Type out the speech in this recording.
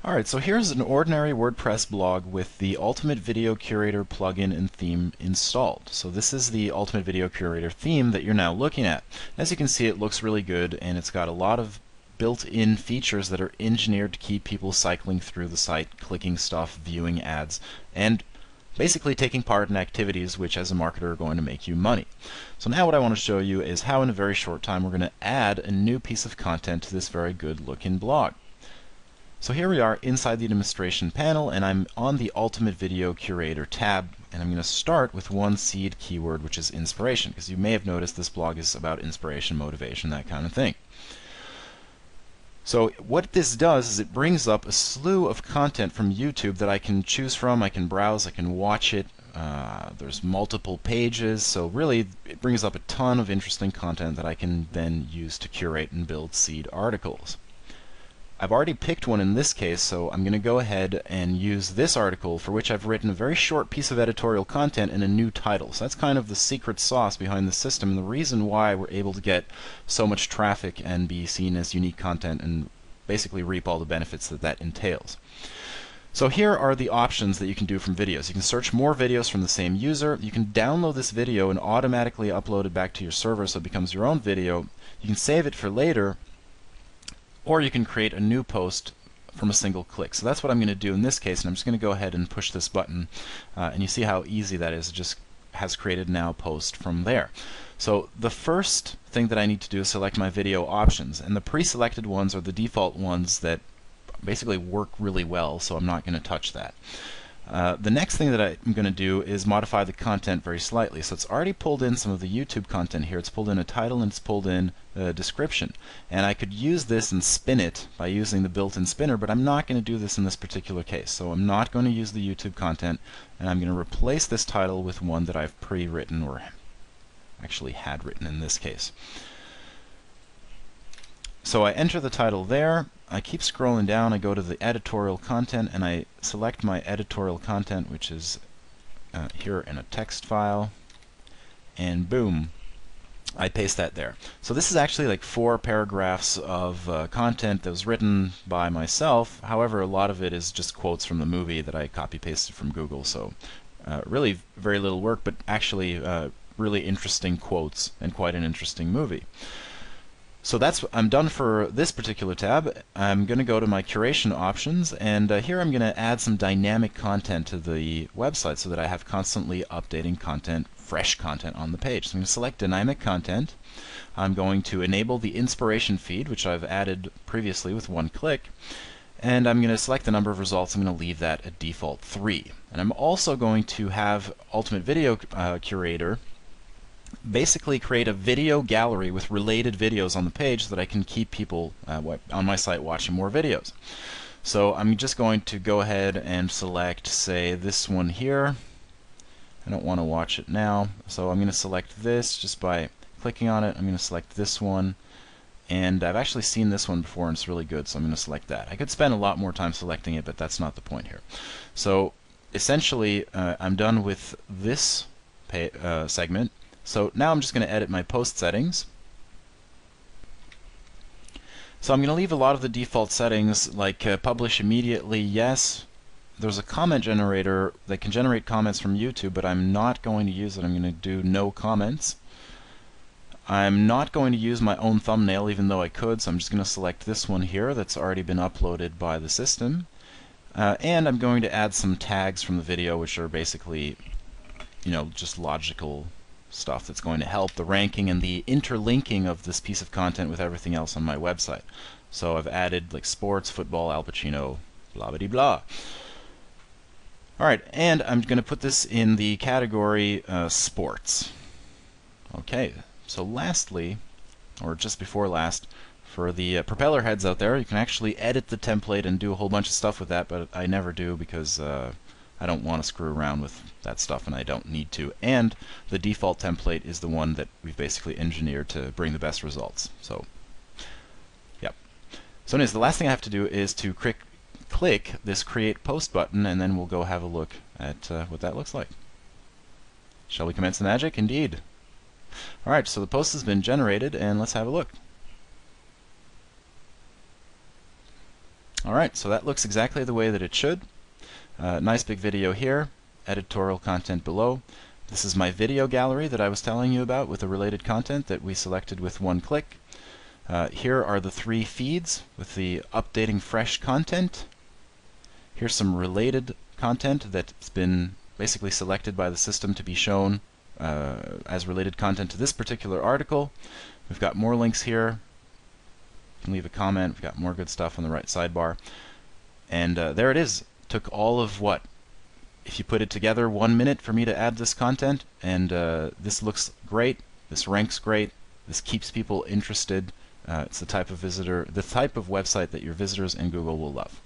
Alright, so here's an ordinary WordPress blog with the Ultimate Video Curator plugin and theme installed. So this is the Ultimate Video Curator theme that you're now looking at. As you can see, it looks really good, and it's got a lot of built-in features that are engineered to keep people cycling through the site, clicking stuff, viewing ads, and basically taking part in activities which as a marketer are going to make you money. So now what I want to show you is how in a very short time we're going to add a new piece of content to this very good looking blog. So here we are inside the administration panel, and I'm on the Ultimate Video Curator tab, and I'm going to start with one seed keyword, which is inspiration, because you may have noticed this blog is about inspiration, motivation, that kind of thing. So what this does is it brings up a slew of content from YouTube that I can choose from, I can browse, I can watch it. There's multiple pages, so really it brings up a ton of interesting content that I can then use to curate and build seed articles. I've already picked one in this case, so I'm going to go ahead and use this article, for which I've written a very short piece of editorial content and a new title. So that's kind of the secret sauce behind the system, and the reason why we're able to get so much traffic and be seen as unique content and basically reap all the benefits that that entails. So here are the options that you can do from videos. You can search more videos from the same user. You can download this video and automatically upload it back to your server so it becomes your own video. You can save it for later, or you can create a new post from a single click. So that's what I'm going to do in this case, and I'm just going to go ahead and push this button, and you see how easy that is. It just has created now post from there. So the first thing that I need to do is select my video options, and the pre-selected ones are the default ones that basically work really well, so I'm not going to touch that. The next thing that I'm going to do is modify the content very slightly. So it's already pulled in some of the YouTube content here. It's pulled in a title and it's pulled in a description. And I could use this and spin it by using the built-in spinner, but I'm not going to do this in this particular case. So I'm not going to use the YouTube content, and I'm going to replace this title with one that I've pre-written, or actually had written in this case. So I enter the title there. I keep scrolling down, I go to the editorial content, and I select my editorial content, which is here in a text file, and boom, I paste that there. So this is actually like 4 paragraphs of content that was written by myself. However, a lot of it is just quotes from the movie that I copy-pasted from Google, so really very little work, but actually really interesting quotes and quite an interesting movie. So I'm done for this particular tab. I'm going to go to my curation options, and here I'm going to add some dynamic content to the website so that I have constantly updating content, fresh content on the page. So I'm going to select dynamic content. I'm going to enable the inspiration feed, which I've added previously with one click, and I'm going to select the number of results. I'm going to leave that at default 3. And I'm also going to have Ultimate Video Curator basically create a video gallery with related videos on the page so that I can keep people on my site watching more videos. So I'm just going to go ahead and select, say, this one here. I don't want to watch it now, so I'm going to select this just by clicking on it. I'm going to select this one, and I've actually seen this one before and it's really good, so I'm going to select that. I could spend a lot more time selecting it, but that's not the point here. So essentially I'm done with this segment. So now I'm just going to edit my post settings. So I'm going to leave a lot of the default settings, like publish immediately, yes. There's a comment generator that can generate comments from YouTube, but I'm not going to use it. I'm going to do no comments. I'm not going to use my own thumbnail, even though I could, so I'm just going to select this one here that's already been uploaded by the system. And I'm going to add some tags from the video, which are basically, just logical stuff that's going to help the ranking and the interlinking of this piece of content with everything else on my website. So I've added like sports, football, Al Pacino, blah blah blah. Alright, and I'm going to put this in the category sports. Okay, so lastly, or just before last, for the propeller heads out there, you can actually edit the template and do a whole bunch of stuff with that, but I never do because I don't want to screw around with that stuff, and I don't need to. And the default template is the one that we've basically engineered to bring the best results. So, yep. So anyways, the last thing I have to do is to click this Create Post button, and then we'll go have a look at what that looks like. Shall we commence the magic? Indeed. Alright, so the post has been generated, and let's have a look. Alright, so that looks exactly the way that it should. Nice big video here, editorial content below. This is my video gallery that I was telling you about with the related content that we selected with one click. Here are the 3 feeds with the updating fresh content. Here's some related content that's been basically selected by the system to be shown as related content to this particular article. We've got more links here. You can leave a comment. We've got more good stuff on the right sidebar. And there it is. Took all of what? If you put it together, 1 minute for me to add this content, and this looks great. This ranks great. This keeps people interested. It's the type of website that your visitors in Google will love.